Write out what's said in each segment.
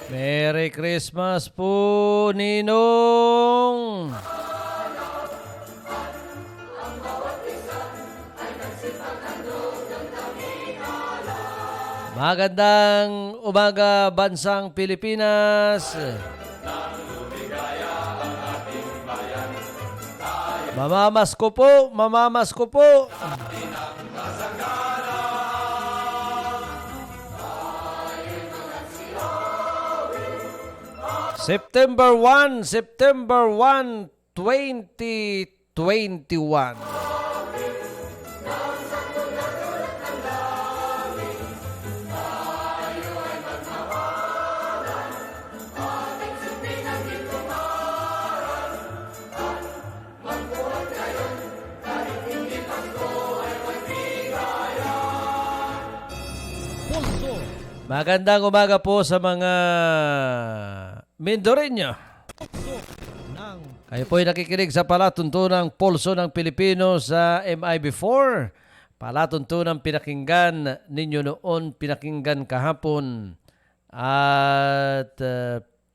Merry Christmas po, Ninong! Magandang umaga, bansang Pilipinas! Mamamasko po, mamamasko po! September 1, 2021. Magandang umaga po sa mga Mindoreño. Kayo po ay nakikinig sa palatuntunang Pulso ng Pilipino sa MIB4. Palatuntunang pinakinggan ninyo noon, pinakinggan kahapon, at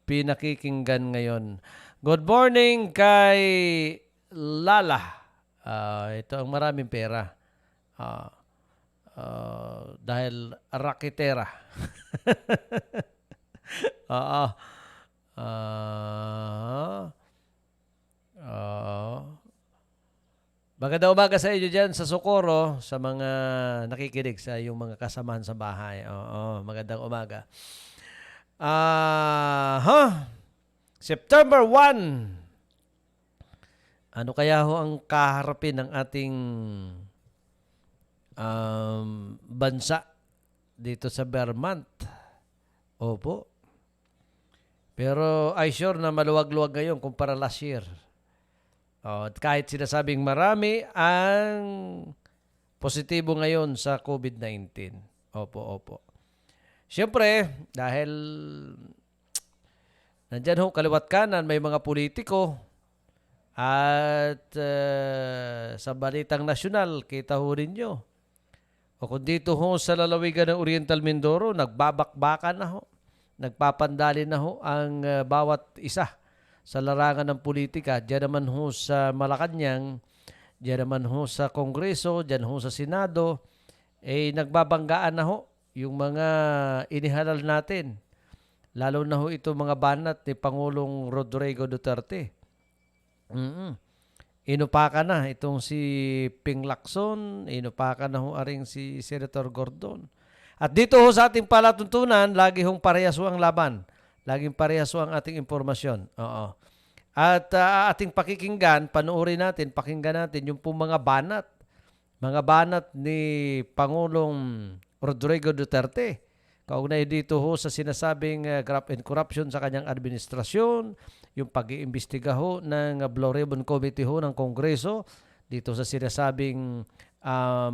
pinakikinggan ngayon. Good morning kay Lala. Ito ang maraming pera. Dahil raketera. Oo. Magandang umaga sa inyo dyan sa Socorro, sa mga nakikinig sa yung mga kasamahan sa bahay. Oo, magandang umaga. September 1. Ano kaya ho ang kaharapin ng ating bansa dito sa Vermont? Opo. Pero I sure na maluwag-luwag ngayon kumpara last year. At kahit sinasabing marami ang positibo ngayon sa COVID-19. Opo. Siyempre, dahil nandyan ho kaliwat kanan, may mga politiko at sa balitang nasyonal, kita ho rin nyo. O kung dito ho sa lalawigan ng Oriental Mindoro, nagbabakbakan na ho. Nagpapandali na ho ang bawat isa sa larangan ng politika. Diyan naman ho sa Malacanang, diyan naman ho sa Kongreso, diyan ho sa Senado, nagbabanggaan na ho yung mga inihalal natin. Lalo na ho ito mga banat ni Pangulong Rodrigo Duterte. Inupakan na itong si Ping Lacson, inupakan na ho aring si Senator Gordon. At dito ho sa ating palatuntunan, lagi hong parehas ho ang laban. Laging parehas ho ang ating impormasyon. Oo. At ating pakikinggan, panuorin natin, pakinggan natin yung pong mga banat. Mga banat ni Pangulong Rodrigo Duterte. Kaugnay dito ho sa sinasabing graft and corruption sa kanyang administrasyon, yung pag-iimbestiga ho ng Blue Ribbon Committee ho ng Kongreso, dito sa sinasabing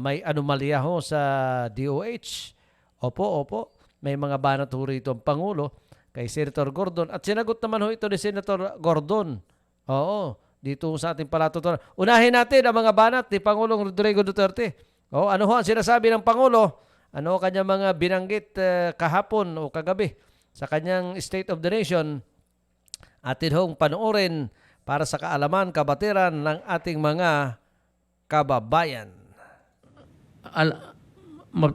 may anomalya ho sa DOH. Opo. May mga banat ho rito ang Pangulo kay Senator Gordon. At sinagot naman ho ito ni Senator Gordon. Oo, dito sa ating palatutunan. Unahin natin ang mga banat ni Pangulong Rodrigo Duterte. Ano ho ang sinasabi ng Pangulo? Ano kanya mga binanggit kahapon o kagabi sa kanyang State of the Nation? Atin hong panoorin para sa kaalaman, kabatiran ng ating mga kababayan.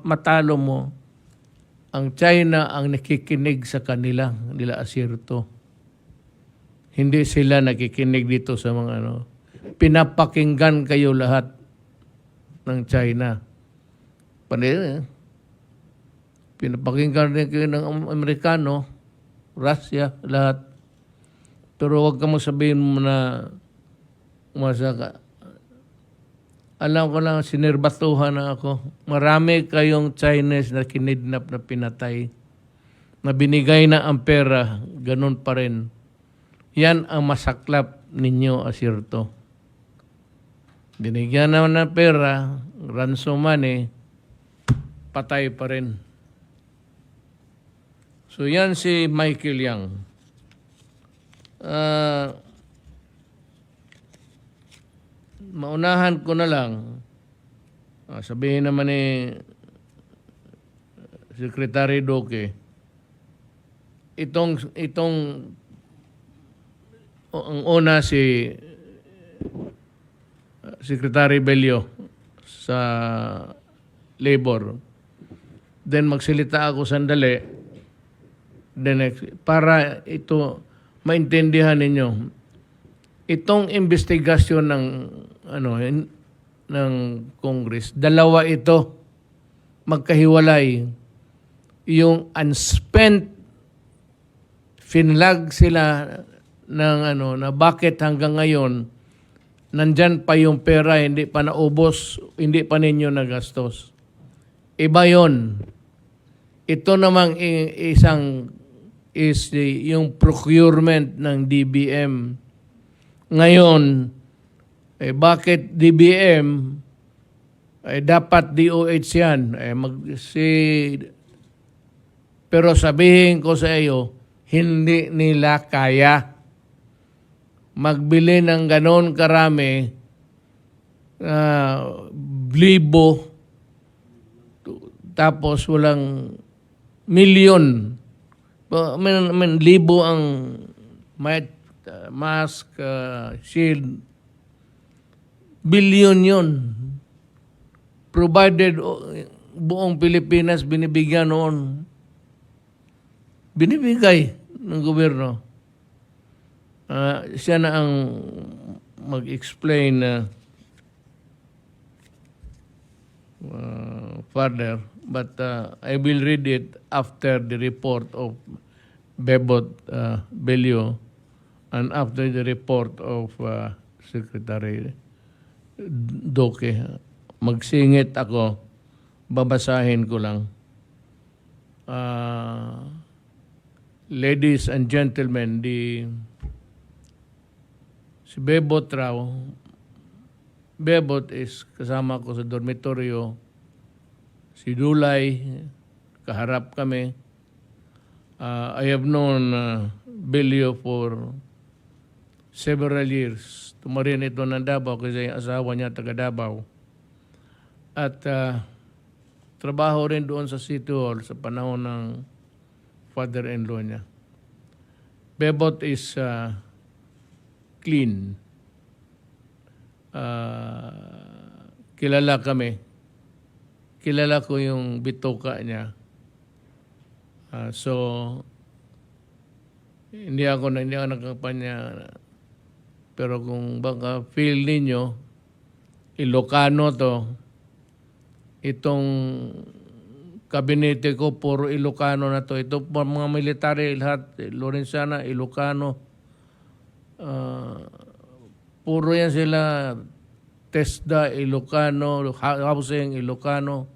Matalo mo, ang China ang nakikinig sa kanila, nila asirto. Hindi sila nakikinig dito sa mga pinapakinggan kayo lahat ng China. Pinapakinggan rin kayo ng Amerikano, Russia, lahat. Pero huwag ka sabihin mo na masaka. Alam ko lang, sinerbatuhan na ako. Marami kayong Chinese na kinidnap na pinatay. Na binigay na ang pera, ganun pa rin. Yan ang masaklap ninyo, asirto. Binigyan naman ng pera, ransom money, patay pa rin. So yan si Michael Yang. Maunahan ko na lang, sabihin naman ni Secretary Duque, itong ang una si Secretary Bello sa Labor. Then magsilita ako sandali. Then para ito maintindihan ninyo. Itong investigasyon ng ng Congress, dalawa ito magkahiwalay. Yung unspent finlag sila ng na bakit hanggang ngayon nandyan pa yung pera, hindi pa naubos, hindi pa ninyo nagastos. Iba yon. Ito namang yung procurement ng DBM. Ngayon, bakit DBM? Dapat DOH yan. Pero sabihin ko sa iyo, hindi nila kaya magbili ng ganon karami, libo, tapos walang milyon. Libo ang mask, shield. Bilyon yun. Provided buong Pilipinas binibigyan noon. Binibigay ng gobyerno. Siya na ang mag-explain further. But I will read it after the report of Bebot Bello and after the report of Secretary Doke. Magsingit ako, babasahin ko lang. Ladies and gentlemen, si Bebot raw, Bebot is kasama ko sa dormitoryo. Si Dulay, kaharap kami. I have known Bello for several years. Tumarin ito ng Davao kasi yung asawa niya taga Davao. At trabaho rin doon sa City Hall sa panahon ng father-in-law niya. Bebot is clean. Kilala kami. Kilala ko yung bituka niya. So, hindi ako nagkampanya. Pero kung baka feel ninyo, Ilocano to, itong kabinete ko, puro Ilocano na to. Ito mga military, lahat, Lorenzana, Ilocano. Puro yan sila, TESDA, Ilocano, housing, Ilocano.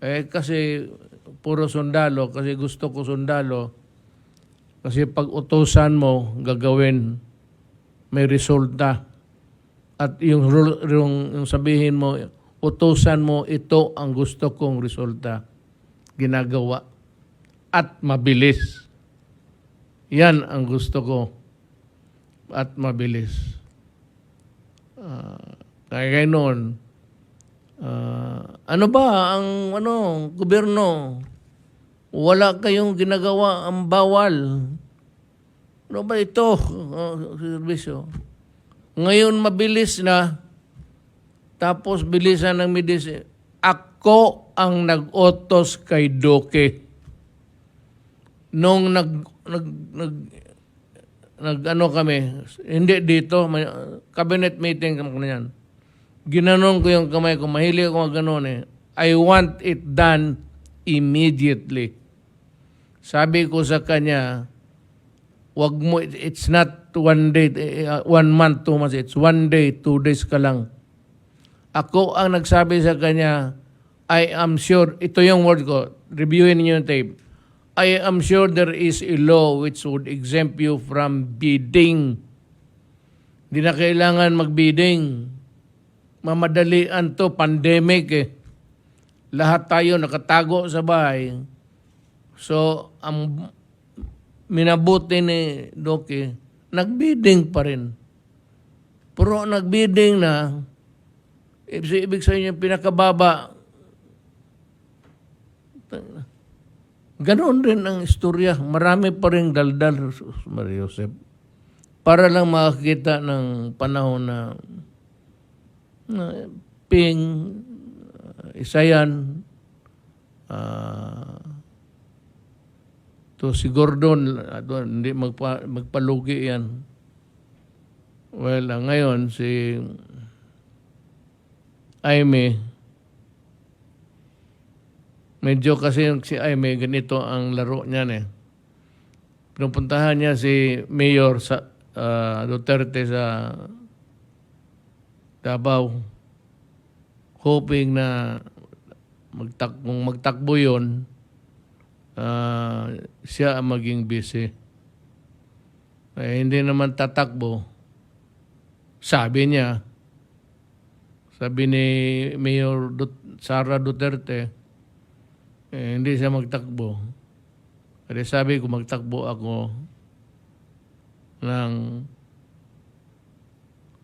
Kasi puro sundalo, kasi gusto ko sundalo. Kasi pag utusan mo, gagawin, may resulta. At yung sabihin mo, utusan mo, ito ang gusto kong resulta. Ginagawa. At mabilis. Yan ang gusto ko. At mabilis. Kaya noon, ano ba ang gobyerno? Wala kayong ginagawa ang bawal. Ano ba ito? Servisyo. Ngayon mabilis na, tapos bilisan ng medicine. Ako ang nag-utos kay Doke. Nung kami, hindi dito, cabinet meeting kami na yan. Ginanon ko yung kamay ko, mahilig ako gano'n eh. I want it done immediately. Sabi ko sa kanya, wag mo, it's not 1 day, 1 month, 2 months, it's 1 day, 2 days ka lang. Ako ang nagsabi sa kanya, I am sure, ito yung word ko, reviewin niyo yung tape. I am sure there is a law which would exempt you from bidding. Hindi na kailangan mag-bidding. Mamadalian to, pandemic eh. Lahat tayo nakatago sa bahay. So, ang minabuti ni Doke, nag-bidding pa rin. Pero nag-bidding na, ibig sabihin yung pinakababa, Ganon rin ang istorya. Marami pa rin daldal, Maria Josep. Para lang makakita ng panahon na Ping, isa yan, to si Gordon, hindi magpalugi yan. Well, ngayon si Aimee, medyo kasi si Aimee, ganito ang laro niyan eh. Pinupuntahan niya si Mayor Duterte sa Davao, hoping na kung magtakbo yun, siya ang maging busy. Hindi naman tatakbo. Sabi ni Mayor Sara Duterte, hindi siya magtakbo. Kasi sabi ko, magtakbo ako ng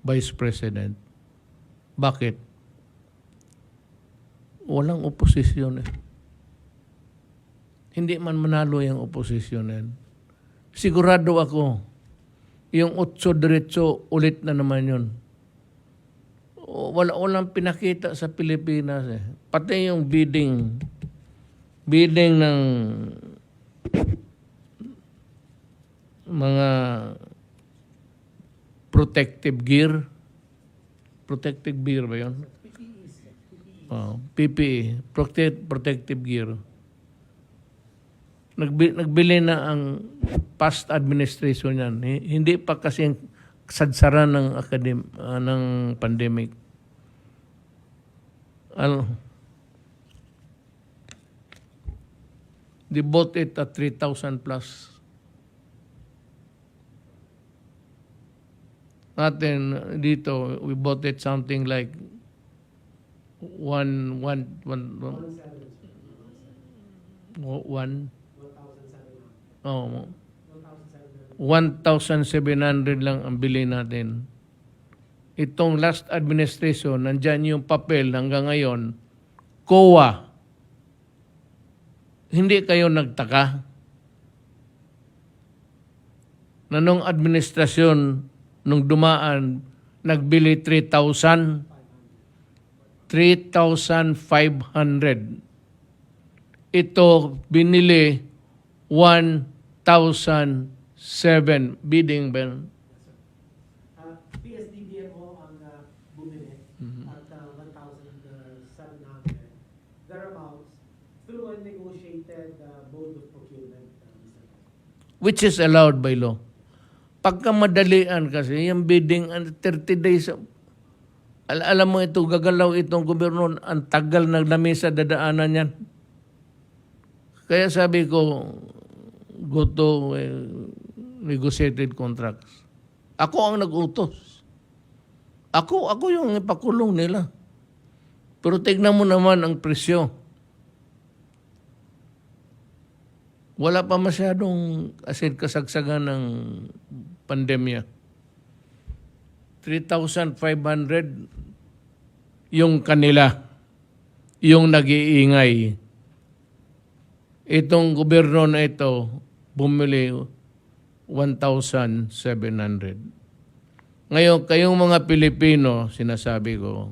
Vice President. Bakit? Walang oposisyon eh. Hindi man manalo yung oposisyon eh. Sigurado ako, yung 8 diretso, ulit na naman yun. Walang pinakita sa Pilipinas eh. Pati yung bidding ng mga protective gear. Protective gear ba yun? PPE. Protective gear. Nagbili na ang past administration yan. Hindi pa kasi sadsaran ng ng pandemic. They bought it at 3,000 plus. Natin dito, we bought it something like 1,700 lang ang bili natin. Itong last administration, nandyan yung papel hanggang ngayon, COA. Hindi kayo nagtaka na nung administrasyon, nung dumaan, nagbili 3,500. Ito, binili 1,007. Bidding ba? PSDBMO ang bumili at 1,700 thereabouts through a negotiated mode of procurement. Which is allowed by law. Pagkamadalian kasi, yung bidding 30 days, alam mo ito, gagalaw itong gobyerno, ang tagal na lamesa dadaanan yan. Kaya sabi ko, go to negotiated contracts. Ako ang nag-utos. Ako yung ipakulong nila. Pero tignan mo naman ang presyo. Wala pa masyadong kasagsagan ng pandemya. 3,500 yung kanila, yung nag-iingay. Itong gobyerno na ito, bumili 1,700. Ngayon, kayong mga Pilipino, sinasabi ko,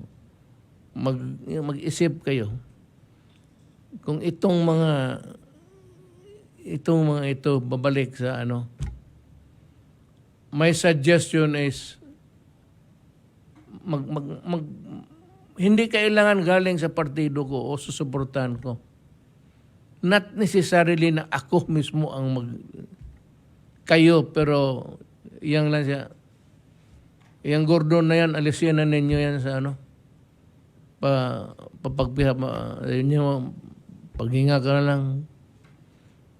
mag-isip kayo. Kung itong mga ito babalik sa my suggestion is hindi kailangan galing sa partido ko o susuportahan ko. Not necessarily na ako mismo ang kayo, pero yang lang siya. Yang Gordon na yan, alisin na ninyo yan sa paghinga ka na lang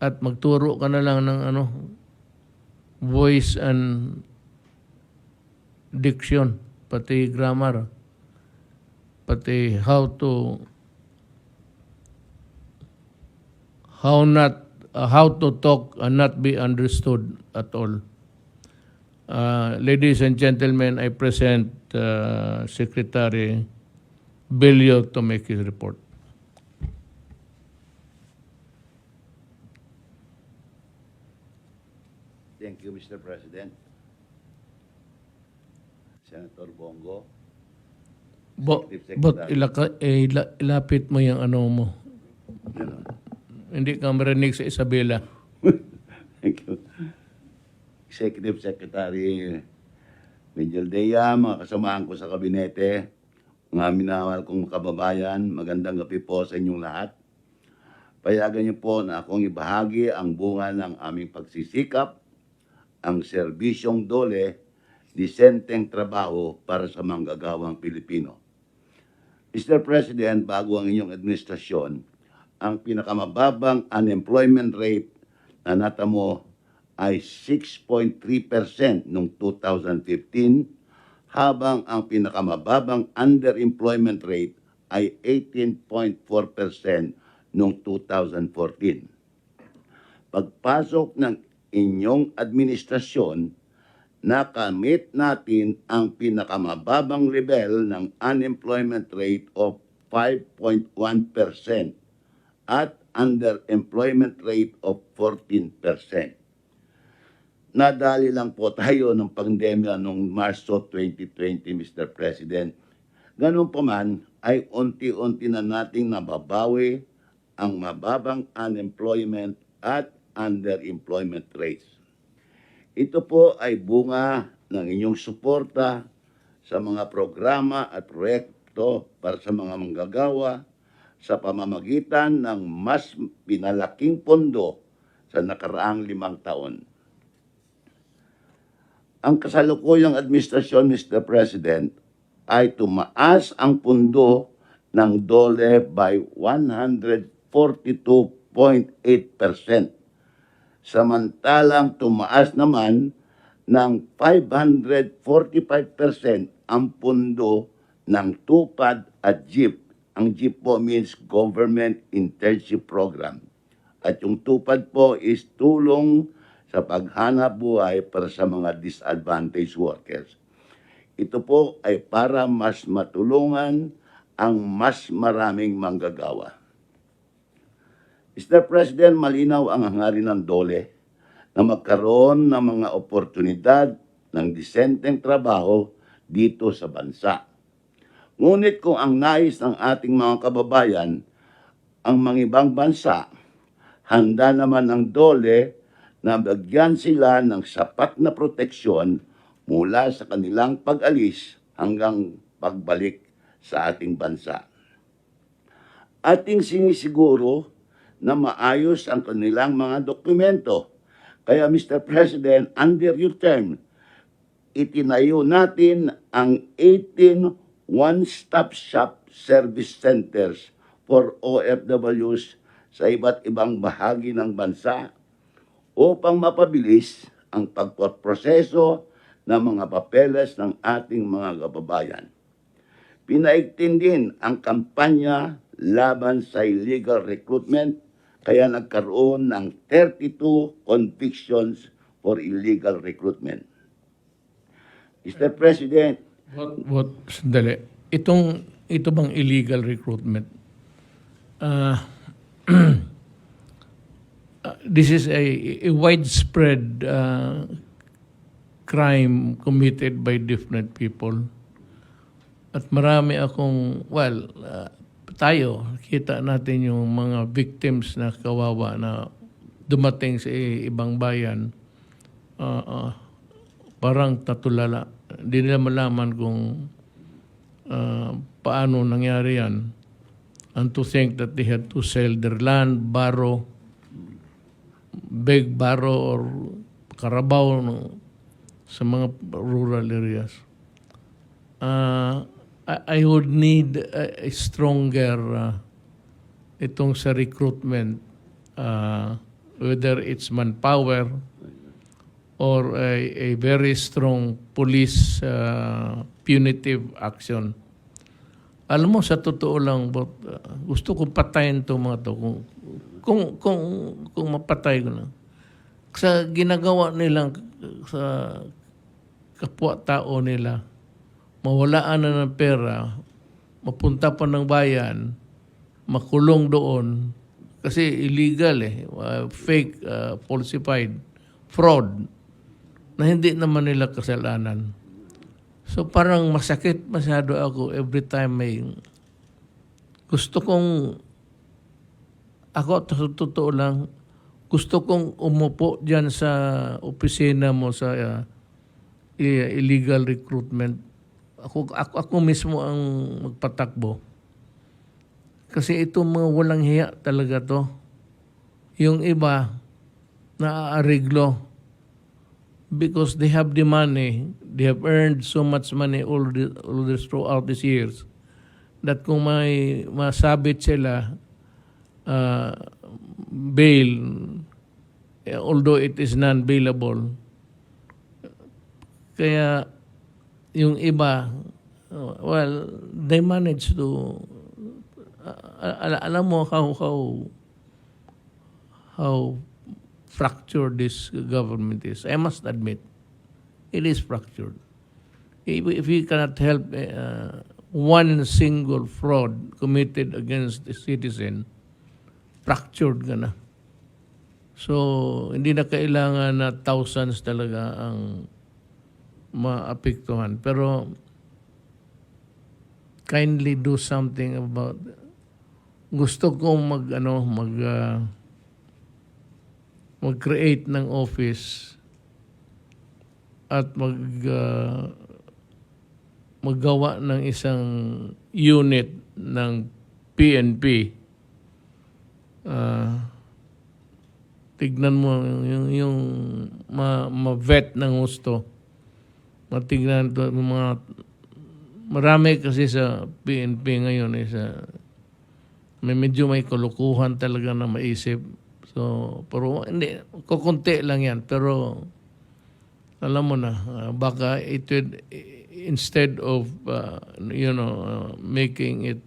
at magturo ka na lang ng voice and diction, pati grammar, pati how to talk and not be understood at all. Ladies and gentlemen, I present Secretary Bello to make his report. Thank you, Mr. President. Senator Bongo. But ilapit mo yung ano mo. Ano? Hindi ka marinig sa Isabela. Thank you. Executive Secretary Miguel Dea, mga kasamahan ko sa kabinete, mga minawal kong kababayan, magandang gabi po sa inyong lahat. Payagan niyo po na akong ibahagi ang bunga ng aming pagsisikap, ang serbisyong dole, disenteng trabaho para sa manggagawang Pilipino. Mr. President, bago ang inyong administrasyon, ang pinakamababang unemployment rate na natamo ay 6.3% noong 2015, habang ang pinakamababang underemployment rate ay 18.4% noong 2014. Pagpasok ng inyong administrasyon, nakamit natin ang pinakamababang level ng unemployment rate of 5.1% at underemployment rate of 14%. Nadali lang po tayo ng pandemya noong Marso 2020, Mr. President. Ganun pa man, ay unti-unti na nating nababawi ang mababang unemployment at underemployment rates. Ito po ay bunga ng inyong suporta sa mga programa at proyekto para sa mga manggagawa sa pamamagitan ng mas pinalaking pondo sa nakaraang 5 taon. Ang kasalukuyang administrasyon, Mr. President, ay tumaas ang pundo ng DOLE by 142.8%. Samantalang tumaas naman ng 545% ang pundo ng TUPAD at GIP. Ang GIP po means Government Internship Program. At yung TUPAD po is tulong sa paghanap buhay para sa mga disadvantaged workers. Ito po ay para mas matulungan ang mas maraming manggagawa. Mr. President, malinaw ang hangarin ng DOLE na magkaroon ng mga oportunidad ng disenteng trabaho dito sa bansa. Ngunit kung ang nais ng ating mga kababayan, ang mga ibang bansa, handa naman ang DOLE na bigyan sila ng sapat na proteksyon mula sa kanilang pag-alis hanggang pagbalik sa ating bansa. Ating sinisiguro na maayos ang kanilang mga dokumento. Kaya Mr. President, under your term, itinayo natin ang 18 one-stop shop service centers for OFWs sa iba't ibang bahagi ng bansa upang mapabilis ang pagproseso ng mga papeles ng ating mga kababayan. Pinaigting din ang kampanya laban sa illegal recruitment, kaya nagkaroon ng 32 convictions for illegal recruitment. Mr. President, Sandali. Ito bang illegal recruitment? This is a widespread crime committed by different people. At marami akong, tayo, kita natin yung mga victims na kawawa na dumating sa ibang bayan, parang tatulala. Hindi nila malaman kung paano nangyari yan. And to think that they had to sell their land, beg, borrow, or karabaw sa mga rural areas. I would need a stronger itong sa recruitment, whether it's manpower or a very strong police punitive action. Alam mo, sa totoo lang, gusto kong patayin itong mga to. Kung mapatay ko na. Sa ginagawa nilang sa kapwa-tao nila, mawalaan na ng pera, mapunta pa ng bayan, makulong doon, kasi illegal fake, falsified, fraud. na hindi naman nila kasalanan. So parang masakit masyado ako every time may gusto kong, ako sa totoo lang, gusto kong umupo dyan sa opisina mo sa illegal recruitment. Ako mismo ang magpatakbo. Kasi ito mga walang hiya talaga to. Yung iba, naaariglo. Because they have the money, they have earned so much money all this throughout these years, that kung may masabit sila, bail, although it is non-bailable. Kaya yung iba, well, they manage to, alam mo how fractured this government is. I must admit, it is fractured. If you cannot help one single fraud committed against the citizen, fractured ka na. So, hindi na kailangan na thousands talaga ang maapektuhan. Pero, kindly do something about, gusto kong mag-create ng office at maggawa ng isang unit ng PNP. Tignan mo yung ma-vet ng gusto. Matignan to mga marami kasi sa PNP ngayon medyo may kulukuhan talaga na maisip. So, pero hindi, kukunti lang yan. Pero, alam mo na, baka it would, instead of, making it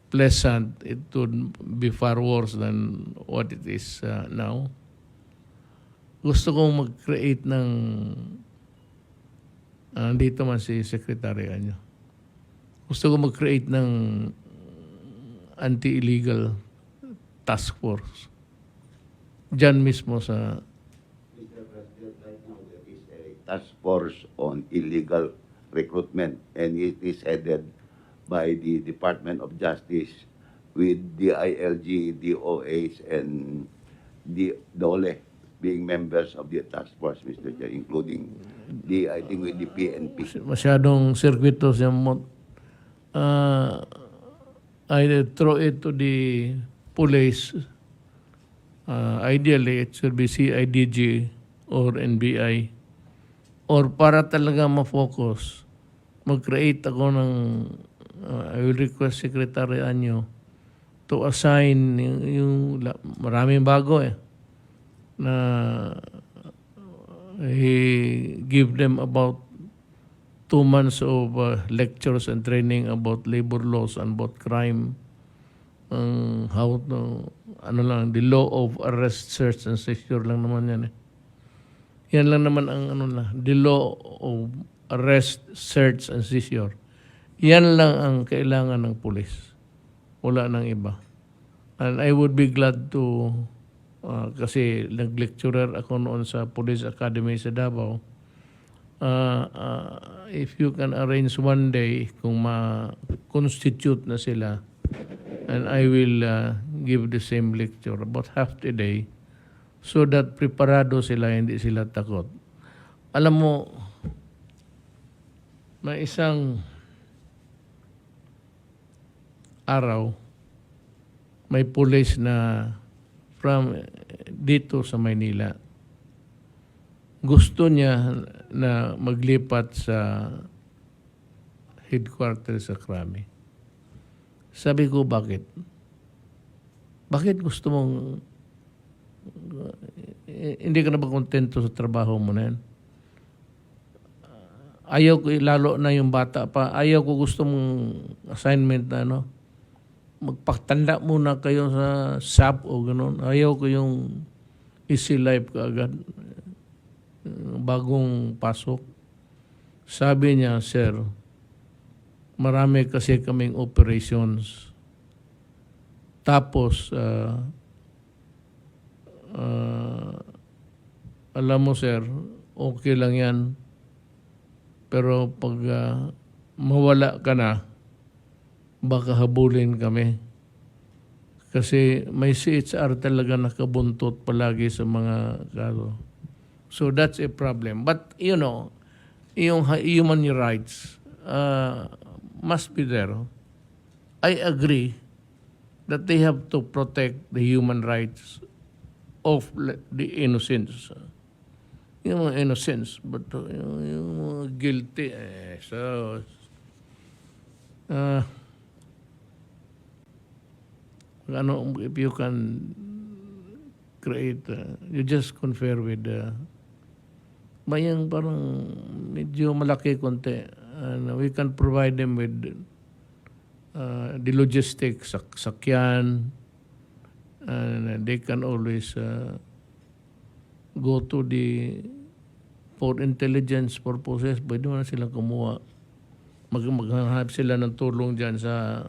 pleasant, it would be far worse than what it is now. Gusto kong mag-create ng, dito man si Secretary nyo. Gusto kong mag-create ng anti-illegal task force. Diyan mismo sa... Mr. President, right now there is a task force on illegal recruitment and it is headed by the Department of Justice with the ILG, DOAs, and the DOLE being members of the task force, Mr. Chair, including I think with the PNP. Masyadong sirkwito siya mo. I throw it to the police. Ideally, it should be CIDG or NBI. Or para talaga ma-focus, mag-create ako ng, I will request Secretary Anyo to assign yung maraming bago na he give them about 2 months of lectures and training about labor laws and about crime, how to, the law of arrest, search, and seizure lang naman yan Yan lang naman ang the law of arrest, search, and seizure. Yan lang ang kailangan ng pulis. Wala nang iba. And I would be glad to, kasi nag-lecturer ako noon sa Police Academy sa Davao. If you can arrange one day kung ma-constitute na sila, and I will give the same lecture about half the day so that preparado sila, hindi sila takot. Alam mo, may isang araw, may police na from dito sa Maynila. Gusto niya na maglipat sa headquarters sa Krami. Sabi ko, bakit? Bakit gusto mong hindi ka na ba kontento sa trabaho mo na yan? Ayaw ko, lalo na yung bata pa, ayaw ko gusto mong assignment na magpatanda muna kayo sa SAP o gano'n. Ayaw ko yung easy life ka agad. Bagong pasok. Sabi niya, sir, marami kasi kaming operations. Tapos, alam mo sir, okay lang yan. Pero pag mawala ka na, baka habulin kami. Kasi may CHR talaga nakabuntot palagi sa mga kaso. So that's a problem. But you know, yung human rights must be there. I agree that they have to protect the human rights of the innocents. Yung mga innocents, but yung mga guilty, ano, if you can create, you just confer with bayang parang medyo malaki konti. And we can provide them with the logistics, sakyan, and they can always go to the for intelligence purposes. Pwede mo na silang kumuha. Maghanap sila ng tulong dyan sa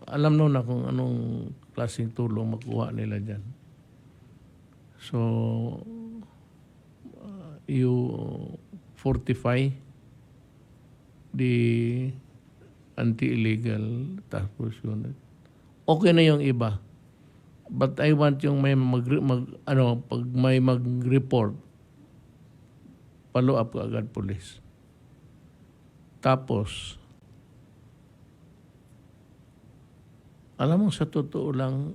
alam no na kung anong klaseng tulong makuha nila dyan. So, you fortify the anti-illegal task force unit. Okay na yung iba. But I want yung may pag may mag-report, follow up ka agad police. Tapos, alam mo sa totoo lang,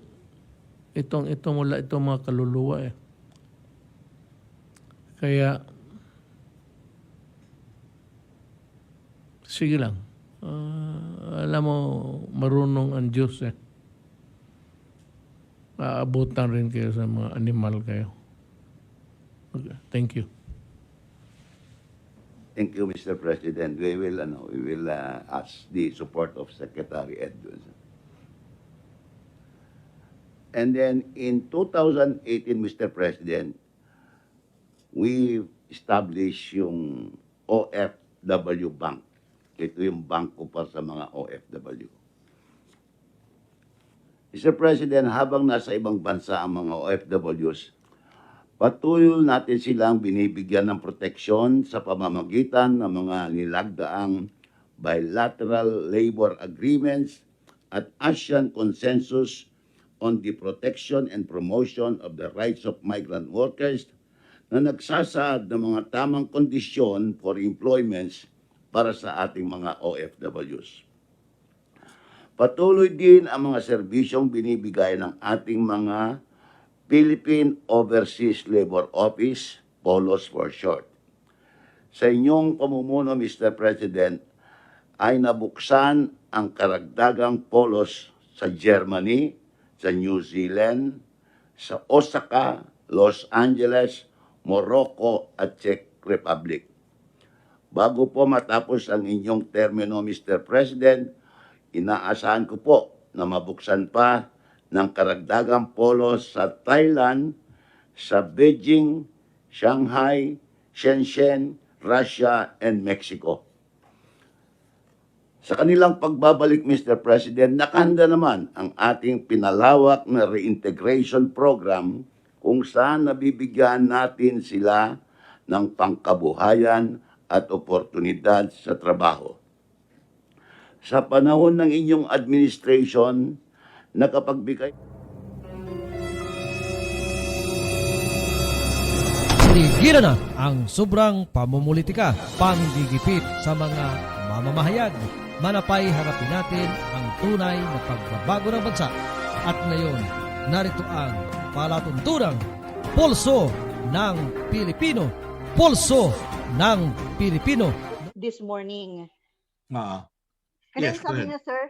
itong mga kaluluwa eh. Kaya, sige lang. Alam mo, marunong ang Diyos eh. Aabutan rin kayo sa mga animal kayo. Okay. Thank you. Thank you, Mr. President. We will ask the support of Secretary Edwards. And then in 2018, Mr. President, we established yung OFW Bank. Ito yung bangko para sa mga OFW. Mr. President, habang nasa ibang bansa ang mga OFWs, patuloy natin silang binibigyan ng proteksyon sa pamamagitan ng mga nilagdaang bilateral labor agreements at ASEAN Consensus on the Protection and Promotion of the Rights of Migrant Workers na nagsasaad ng mga tamang kondisyon for employments para sa ating mga OFWs. Patuloy din ang mga serbisyong binibigay ng ating mga Philippine Overseas Labor Office, POLOS for short. Sa inyong pamumuno, Mr. President, ay nabuksan ang karagdagang POLOS sa Germany, sa New Zealand, sa Osaka, Los Angeles, Morocco at Czech Republic. Bago po matapos ang inyong termino, Mr. President, inaasahan ko po na mabuksan pa ng karagdagang polos sa Thailand, sa Beijing, Shanghai, Shenzhen, Russia, and Mexico. Sa kanilang pagbabalik, Mr. President, nakahanda naman ang ating pinalawak na reintegration program kung saan nabibigyan natin sila ng pangkabuhayan at oportunidad sa trabaho. Sa panahon ng inyong administration, nakapagbigay Tigilan na ang sobrang pamumulitika, panggigipit sa mga mamamahayag. Manapay harapin natin ang tunay na pagbabago ng bansa. At ngayon, narito ang palatuntunang Pulso ng Pilipino. Pulso ng Pilipino. This morning. Ah, Kasi yes, go sabi ahead. niya, sir,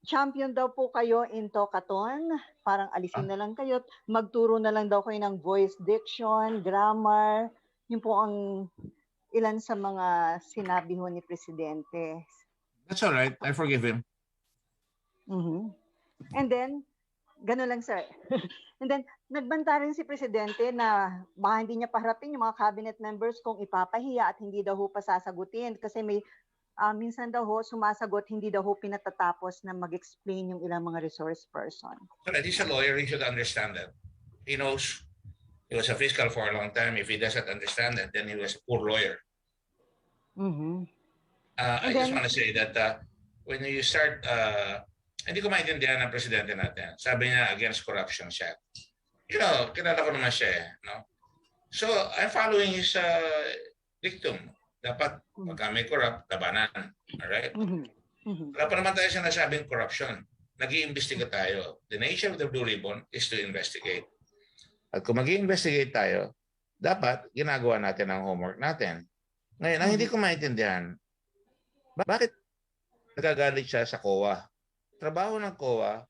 champion daw po kayo in Tokaton. Parang alisin na lang kayo. Magturo na lang daw kayo ng voice diction, grammar. Yun po ang ilan sa mga sinabi ho ni Presidente. That's all right. I forgive him. Mhm. And then, gano'n lang, sir. And then, nagbanta rin si Presidente na baka hindi niya paharapin yung mga cabinet members kung ipapahiya at hindi daw ho pasasagutin kasi may minsan daw ho, sumasagot, hindi daw ho pinatatapos na mag-explain yung ilang mga resource person. So he's a lawyer, he should understand that. He knows he was a fiscal for a long time. If he doesn't understand that, then he was a poor lawyer. Mhm. I And just then- want to say that when you start, hindi ko maintindihan ng presidente natin. Sabi niya against corruption siya. You know, kilala ko naman siya eh. No? So, I'm following his dictum. Dapat pagka may corrupt, labanan. Alright? Mhm. Mhm. Wala pa naman tayo sinasabing corruption. Nag-iimbestiga tayo. The nature of the Blue Ribbon is to investigate. At kung mag-iimbestigate tayo, dapat ginagawa natin ang homework natin. Ngayon, ang hindi ko maintindihan, bakit nagagalit siya sa COA? Trabaho ng COA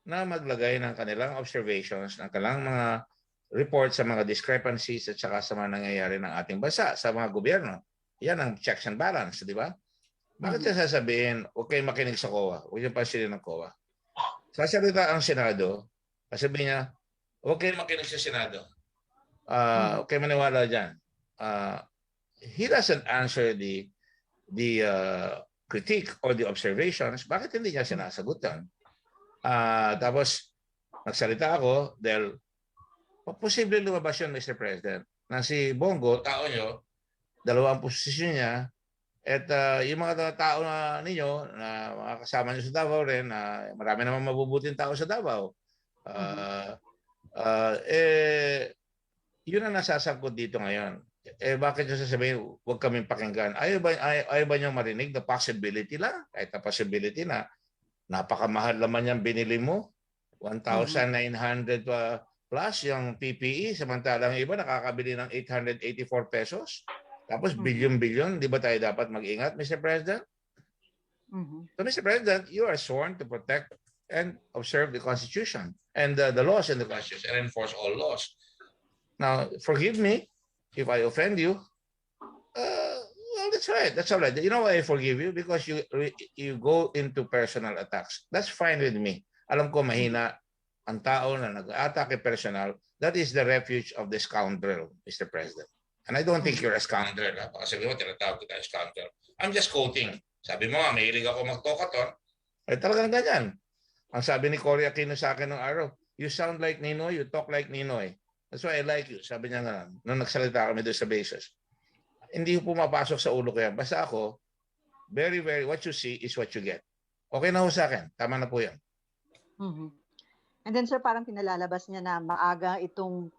na maglagay ng kanilang observations, ng kanilang mga reports sa mga discrepancies at saka sa mga nangyayari ng ating bansa, sa mga gobyerno. Yan ang checks and balance, di ba? Bakit siya sasabihin, huwag kayong makinig sa COA, huwag yung pansinin ng COA? Sasalita ang Senado, sasabihin niya, huwag kayong makinig sa Senado. Huwag kayong maniwala dyan. He doesn't answer the critique or the observations. Bakit hindi niya sinasagutan? Tapos, nagsalita ako dahil posible lumabas yun, Mr. President, na si Bongo, tao nyo, dalawang posisyon niya, at yung mga tao na ninyo, na mga kasama nyo sa Davao rin, na marami naman mabubuting tao sa Davao, yun ang nasasangkot dito ngayon. Bakit nyo sasabihin, huwag kaming pakinggan? Ayaw ba nyo marinig na possibility lang? Kahit na possibility na napakamahal naman yung binili mo. 1,900 plus yung PPE, samantalang iba nakakabili ng 884 pesos. Tapos billion-billion, di ba tayo dapat mag-ingat, Mr. President? So, Mr. President, you are sworn to protect and observe the Constitution and the laws in the Constitution and enforce all laws. Now, forgive me if I offend you. Well, that's right. That's all right. You know why I forgive you? Because you go into personal attacks. That's fine with me. Alam ko mahina ang tao na nag-atake personal. That is the refuge of the scoundrel, Mr. President. And I don't think you're a scoundrel. Baka sabihin mo, tinatawag kita scoundrel. I'm just quoting. Sabi mo, mahilig ako mag-talkathon. Talagang ganyan. Ang sabi ni Cory Aquino sa akin ng araw, you sound like Ninoy, you talk like Ninoy. That's why I like you. Sabi niya nga, nung nagsalita kami doon sa basis. Hindi ko pumapasok sa ulo ko yan. Basta ako, very, very, what you see is what you get. Okay na ho sa akin. Tama na po yan. And then, sir, parang pinalalabas niya na maaga itong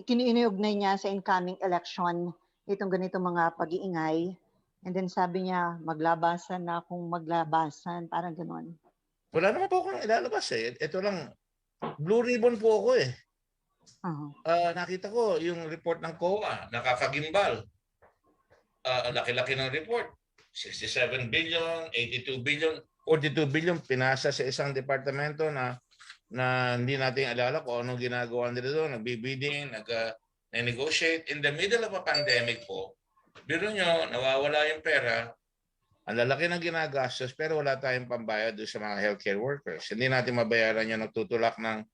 iniugnay niya sa incoming election itong ganitong mga pag-iingay. And then sabi niya, maglabasan na akong maglabasan. Parang gano'n. Wala naman po akong ilalabas eh. Ito lang, Blue Ribbon po ako eh. Nakita ko yung report ng COA, nakakagimbal. Ang laki-laki ng report. 67 billion, 82 billion, 42 billion pinasa sa isang departamento na hindi natin alala kung anong ginagawa nila doon. Nagbibidding, nag-negotiate. In the middle of a pandemic po, biro nyo, nawawala yung pera, ang lalaki ng ginagastos pero wala tayong pambayad doon sa mga healthcare workers. Hindi natin mabayaran yung nagtutulak ng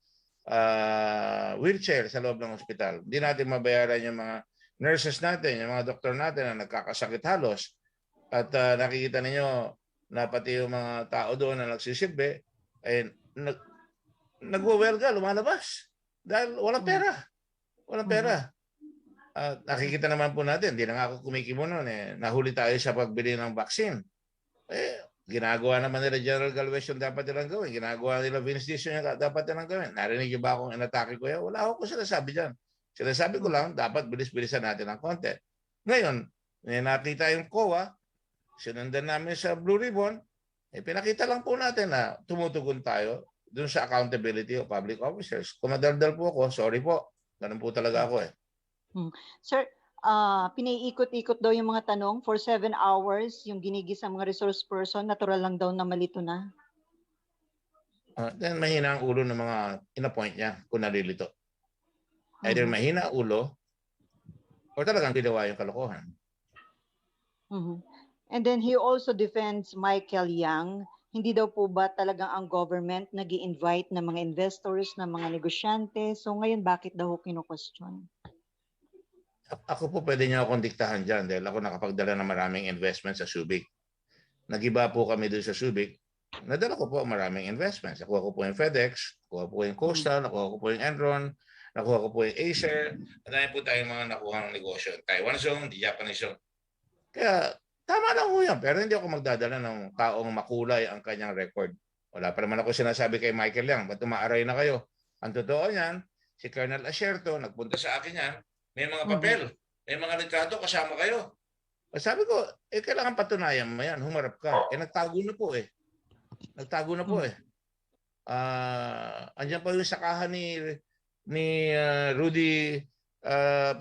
wheelchair sa loob ng ospital. Hindi natin mabayaran yung mga nurses natin, yung mga doktor natin na nagkakasakit halos. At nakikita ninyo na pati yung mga tao doon na nagsisilbi ay nagwawelga, lumalabas. Dahil walang pera. Walang pera. Nakikita naman po natin, hindi na nga ako kumikimo noon eh. Nahuli tayo sa pagbili ng vaccine. Ginagawa naman nila General Galvez yung dapat nilang gawin. Ginagawa nila Vince Dizon yung dapat nilang gawin. Narinig niyo ba akong inatake ko yan? Wala ako sinasabi dyan. Sinasabi ko lang, dapat bilis-bilisan natin ang konti. Ngayon, nakita yung COA, sinundan namin sa Blue Ribbon, pinakita lang po natin na tumutugon tayo dun sa accountability of public officers. Kung madaldal po ako, sorry po. Ganun po talaga ako eh. Sir, pinaiikot-ikot daw yung mga tanong for 7 hours, yung ginigisang mga resource person, natural lang daw na malito na. Then mahina ang ulo ng mga in-appoint niya kung nalilito. Either mahina ang ulo or talagang ginawa yung kalokohan. And then he also defends Michael Yang. Hindi daw po ba talagang ang government nag-i-invite ng mga investors, ng mga negosyante? So ngayon, bakit daw kinu-question? Ako po pwede niyo akong diktahan dyan dahil ako nakapagdala ng maraming investment sa Subic. Nagiba po kami doon sa Subic. Nadala ko po ang maraming investments. Nakuha ko po yung FedEx, nakuha ko po yung Coastal, nakuha ko po yung Enron, nakuha ko po yung Acer. Madami po tayong mga nakuha ng negosyo. Taiwan Zone, the Japanese Zone. Kaya tama lang po yan. Pero hindi ako magdadala ng taong makulay ang kanyang record. Wala pa naman ako sinasabi kay Michael Yang, ba't umaaray na kayo? Ang totoo niyan, si Colonel Asierto, nagpunta sa akin yan, may mga papel, may mga litrato, kasama kayo. Sabi ko, kailangan patunayan mo yan, humarap ka. Nagtago na po eh. Nagtago na po eh. Andiyan pa yung sakahan ni Rudy,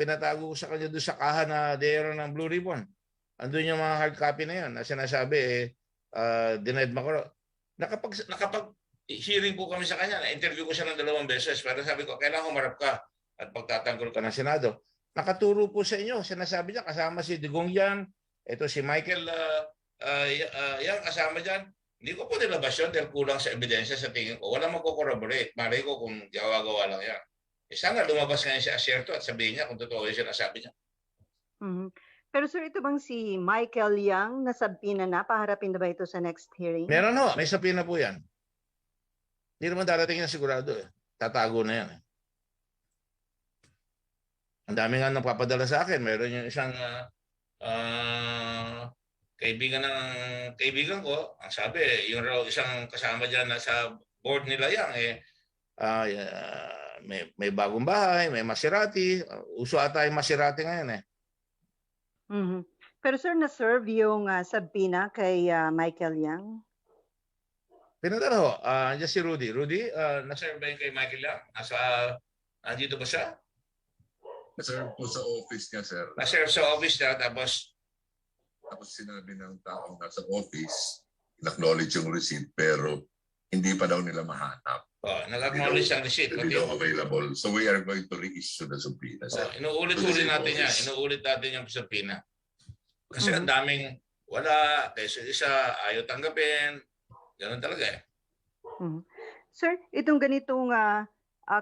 pinatago ko sa kanya doon sa kahan na dero ng Blue Ribbon. Andun yung mga hard copy na yun na sinasabi denied Macro. Nakapag-hearing po kami sa kanya, na-interview ko siya ng 2 beses, pero sabi ko, kailangan humarap ka at pagtatanggol ka ng Senado. Nakaturo po sa inyo, sinasabi niya, kasama si Digong yan, ito si Michael yan, kasama dyan. Hindi ko po nilabas yun dahil kulang sa ebidensya sa tingin ko. Walang magko-corroborate. Malay ko kung gawa-gawa lang yan. Sana lumabas ngayon si Asierto at sabihin niya kung totoo yung sinasabi niya. Pero sir, ito bang si Michael Yang nasabpina na? Paharapin na ba ito sa next hearing? Meron ho, may sapina po yan. Hindi naman darating na sigurado eh. Tatago na yan eh. Ang dami nga nagpapadala sa akin. Meron yung isang kaibigan ko, ang sabi, yung raw isang kasama dyan na sa board nila yan, may bagong bahay, may Maserati. Uso ata yung Maserati ngayon eh. Pero sir, na-serve yung subpoena kay Michael Yang? Pinadala ho. Andiyan si Rudy. Rudy, na-serve ba yun kay Michael Yang? Nandito ba siya? Na-serve po sa office niya, sir. Na-serve sa office niya, tapos Sinabi ng taong nasa office, in-acknowledge yung receipt, pero hindi pa daw nila mahanap. nag-acknowledge ang receipt. Hindi daw available. So we are going to reissue the subpoena, sir. Inuulit-ulit natin yan. Inuulit natin yung subpoena. Kasi ang daming wala, kaysa isa ayaw tanggapin. Ganun talaga eh. Sir, itong ganitong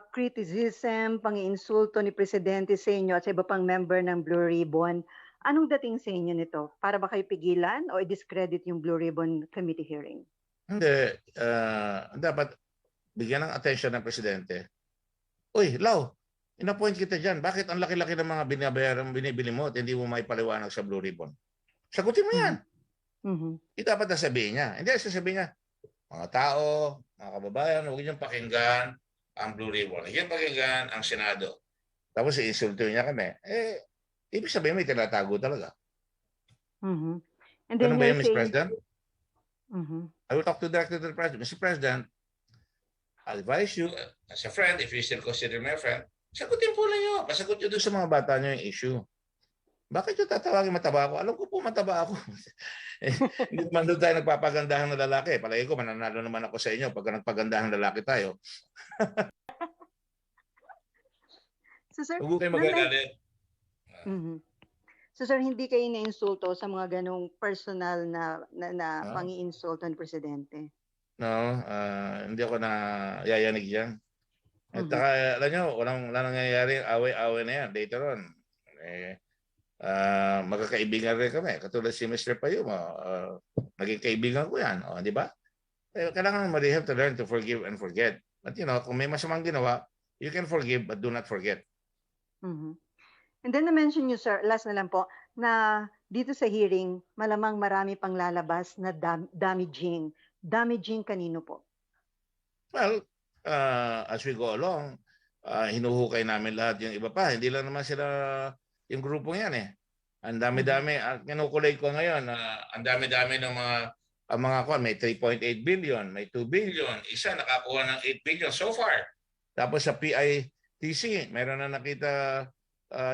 criticism, pang-iinsulto ni Presidente sa inyo at sa iba pang member ng Blue Ribbon, anong dating sa inyo nito? Para ba kayo pigilan o i-discredit yung Blue Ribbon Committee hearing? Hindi. Dapat bigyan ng attention ng Presidente. Uy, Lau, in-appoint kita dyan. Bakit ang laki-laki ng mga binibili mo at hindi mo maipaliwanag sa Blue Ribbon? Sagutin mo yan. Ito dapat nasabihin niya. Hindi, sasabihin niya, mga tao, mga kababayan, huwag niyong pakinggan ang Blue Ribbon. Huwag niyong pakinggan ang Senado. Tapos i-insulto niya kami. Ibig sabihin may tinatago talaga. And then Ganun ba yun, Mr. President? I will talk to directly to the President. Mr. President, I advise you, as a friend, if you still consider me a friend, sagutin po lang nyo. Pasagot nyo doon sa mga bata nyo yung issue. Bakit nyo tatawagin mataba ako? Alam ko po mataba ako. Hindi man doon tayo nagpapagandahan ng lalaki. Palagi ko, mananalo naman ako sa inyo pagka nagpagandahan ng lalaki tayo. So, sir, Huwag kayo magagalit. So sir, hindi kayo na-insulto sa mga ganong personal na pang-iinsulto ng Presidente? No, hindi ako na yayanig yan. At alam nyo, walang nangyayari, away-away na yan later on. Magkakaibigan rin kami. Katulad si Mr. Payuma, naging kaibigan ko yan. Di ba? Kailangan mo have to learn to forgive and forget. But kung may masamang ginawa, you can forgive but do not forget. And then na-mention nyo, sir, last na lang po, na dito sa hearing, malamang marami pang lalabas na damaging. Damaging kanino po? Well, as we go along, hinuhukay namin lahat yung iba pa. Hindi lang naman sila yung grupong yan eh. Ang dami-dami, kinukulay ko ngayon, ang dami-dami ng mga may 3.8 billion, may 2 billion, isa nakakuha ng 8 billion so far. Tapos sa PITC, meron na nakita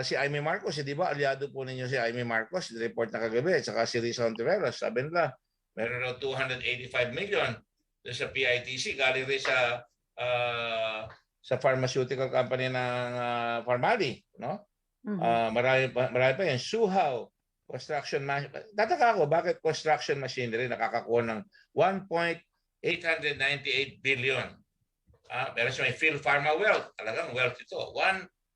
si Amy Marcos, di ba? Aliado po ninyo si Amy Marcos, report na kagabi, at saka si Rizal Ontiveros. Sabi nila, meron na 285 million sa PITC, galing rin sa pharmaceutical company ng Pharmali, no? Marami pa yan. Suhaw, construction machinery. Tataka ako, bakit construction machinery nakakakuha ng 1.898 billion? Pero sa may Phil Pharma Wealth, talagang wealth ito.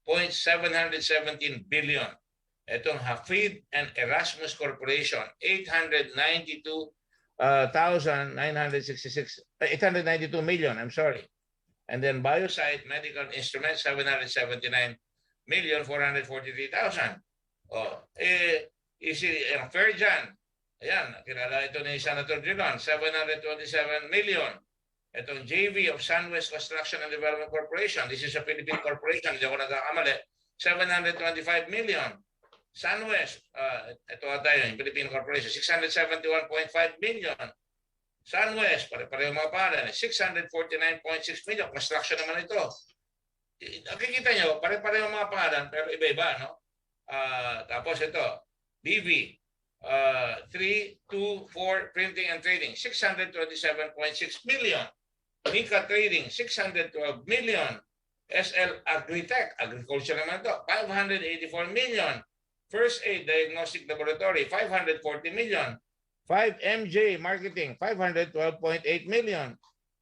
1.717 billion. Itong Hafid and Erasmus Corporation, 892 million, I'm sorry. And then Biosite Medical Instruments, 779,443,000. Fair dyan. Ayan, kilala ito ni Senator Drilon, 727 million. Itong JV of Sunwest Construction and Development Corporation, this is a Philippine corporation, hindi ako nagkakamali, 725 million. Sunwest, ito tayo, yung Philippine Corporation, 671.5 million. Sunwest, pare-pareho mga pangalan, 649.6 million. Construction naman ito. Nakikita nyo, pare-pareho mga pangalan, pero iba-iba, no? Tapos ito, BV, 324 Printing and Trading, 627.6 million. Nika Trading, 612 million. SL Agritech, agriculture naman ito, 584 million. First Aid Diagnostic Laboratory, 540 million. 5MJ Marketing, 512.8 million.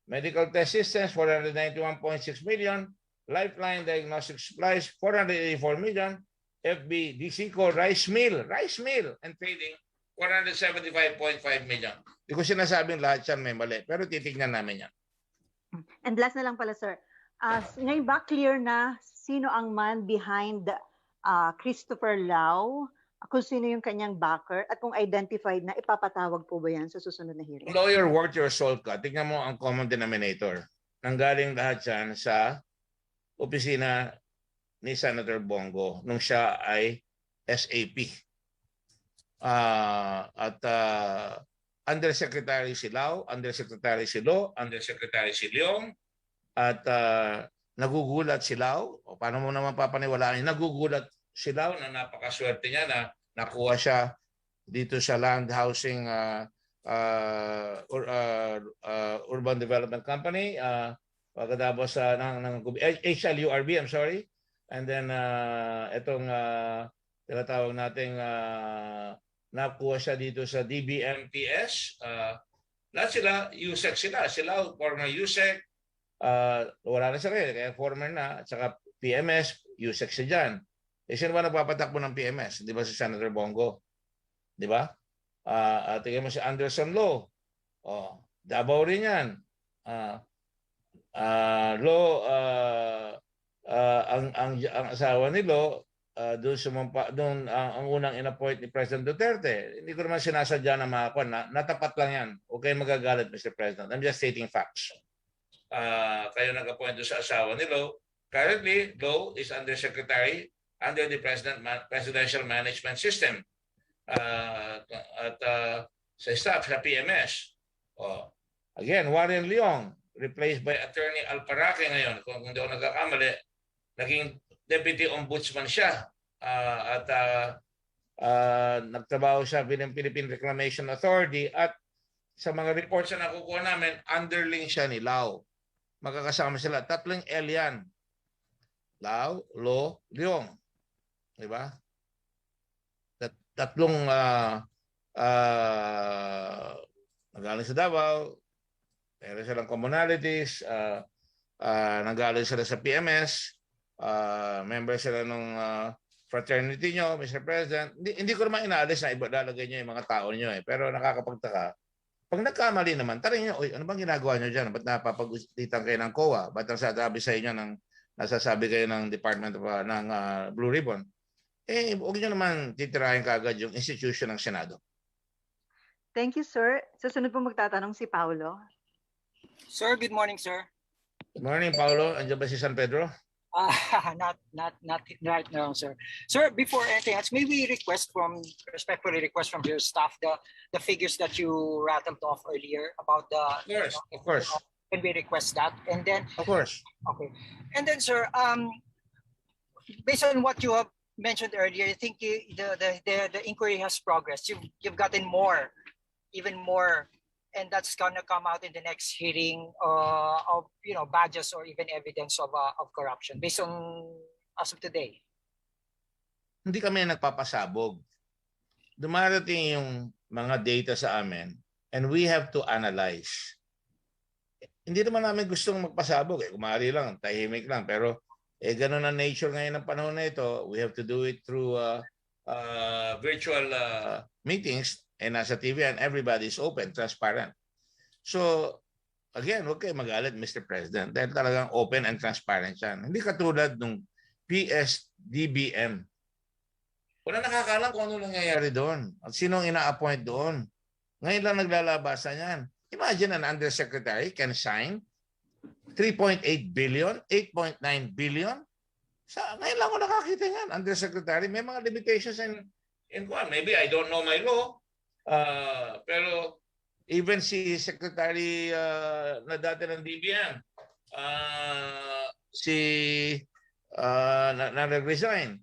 Medical Test Systems, 491.6 million. Lifeline Diagnostic Supplies, 484 million. FB DCCO Rice Mill and Trading, 475.5 million. Hindi ko sinasabing lahat yan may mali, pero titignan namin yan. And last na lang pala, sir. Ngayon ba clear na sino ang man behind Christopher Lau, kung sino yung kanyang backer, at kung identified na, ipapatawag po ba yan sa susunod na hearing? Lawyer worth your salt ka. Tingnan mo ang common denominator. Nanggaling lahat yan sa opisina ni Senator Bongo nung siya ay SAP. Undersecretary si Lau, Undersecretary si Lo, Undersecretary si Leong, at nagugulat si Lau. O paano mo naman papaniwalaan? Nagugulat si Lau na napakaswerte niya na nakuha siya dito sa Land Housing Urban Development Company. Pagkatapos ng HLURB, I'm sorry. And then itong tinatawag nating nakuha siya dito sa DBMPS. Lahat sila, USEC sila. Sila, former USEC. Wala na sila kaya former na. At saka PMS, USEC siya dyan. Sino ba nagpapatakbo ng PMS? Di ba si Senator Bongo? Di ba? Tingnan mo si Anderson Lo. Davao rin yan. Lo, ang asawa ni Lo, doon ang unang inappoint ni President Duterte. Hindi ko naman sinasadya na makakuha. Natapat lang yan. Huwag kayong magagalit, Mr. President. I'm just stating facts. Kayo nag-appoint doon sa asawa ni Lo. Currently, Lo is Undersecretary under the Presidential Management System. At sa staff, sa PMS. Again, Warren Leong, replaced by Attorney Alparaque ngayon. Kung hindi ako nagkakamali, naging Deputy Ombudsman siya. At nagtrabaho siya bilang Philippine Reclamation Authority. At sa mga reports na nakukuha namin, underling siya ni Lau. Magkakasama sila. Tatlong L yan. Lau, Lo, Leong. Diba? Tatlong nagaling sa Davao, meron silang commonalities, nagaling sila sa PMS, member sila ng fraternity nyo, Mr. President. Hindi ko naman inaalis na iba lalagay nyo yung mga tao nyo pero nakakapagtaka. Pag nagkamali naman, tanong nyo, ano bang ginagawa nyo dyan? Ba't napapag-usitan kayo ng COA? Ba't nasasabi sa inyo nasasabi kayo ng Department of ng Blue Ribbon? Huwag nyo naman titirahin kaagad yung institution ng Senado. Thank you, sir. Susunod po magtatanong si Paulo. Sir, good morning, sir. Good morning, Paulo. Andiyan ba si San Pedro? Not right now, sir. Sir, before anything else, may we respectfully request from your staff the figures that you rattled off earlier about the. Of course. Can we request that? And then. Of course. Okay. And then, sir, based on what you have mentioned earlier, I think the inquiry has progressed. You've gotten more, even more, and that's gonna come out in the next hearing of badges or even evidence of corruption based on as of today. Hindi kami nagpapasabog. Dumarating yung mga data sa amin and we have to analyze. Hindi naman namin gustong magpasabog. Kumari lang, tahimik lang. Pero ganun ang nature ngayon ng panahon na ito. We have to do it through virtual meetings and nasa TV and everybody is open, transparent. So, again, huwag kayo magalit, Mr. President, dahil talagang open and transparent yan. Hindi katulad nung PSDBM. Wala nakakalam kung ano nangyayari doon at sino ang ina-appoint doon. Ngayon lang naglalabasan yan. Imagine an undersecretary can sign 3.8 billion, 8.9 billion. Ngayon lang ako nakakita yan, undersecretary. May mga limitations in maybe I don't know my law. Pero even si secretary na dati ng DBM, na-resign.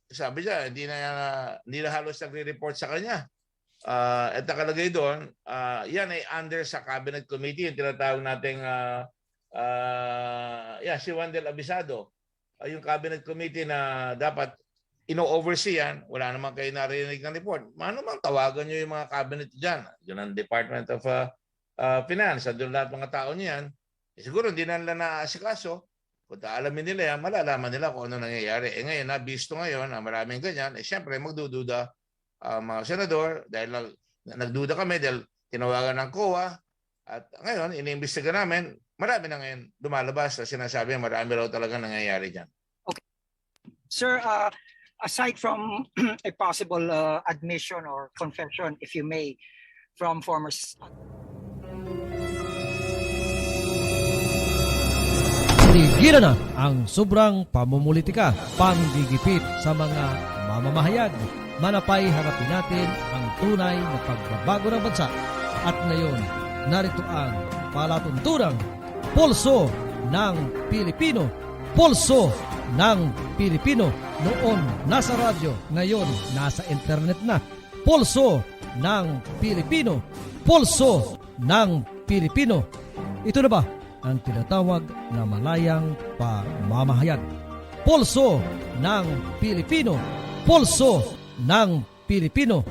Sabi niya, hindi na halos nagre-report sa kanya. At nakalagay doon, yan ay under sa cabinet committee, yung tinatawag nating si Wendell Abisado. Yung cabinet committee na dapat ino-oversee yan, wala naman kayo narinig ng report. Mano mang tawagan nyo yung mga cabinet dyan. Yun ang Department of Finance. Doon lahat mga tao niyan. Siguro hindi na nila naasikaso. Kung alamin nila yan, malalaman nila kung ano nangyayari. Ngayon, nabisto ngayon na maraming ganyan. Siyempre, magdududa mga senador dahil nagduda kami dahil tinawagan ng COA. At ngayon, iniimbestiga namin, marami na ngayon lumalabas na sinasabi marami raw talaga nangyayari dyan. Sir, aside from a possible admission or confession, if you may, from former Tigilan na ang sobrang pamumulitika, panggigipit sa mga mamamahayag. Manapay harapin natin ang tunay na pagbabago ng bansa. At ngayon, narito ang palatunturang Pulso ng Pilipino. Pulso ng Pilipino. Noon nasa radyo, ngayon nasa internet na. Pulso ng Pilipino. Pulso ng Pilipino. Ito na ba ang tinatawag na malayang pamamahayag? Pulso ng Pilipino. Pulso ng Pilipino.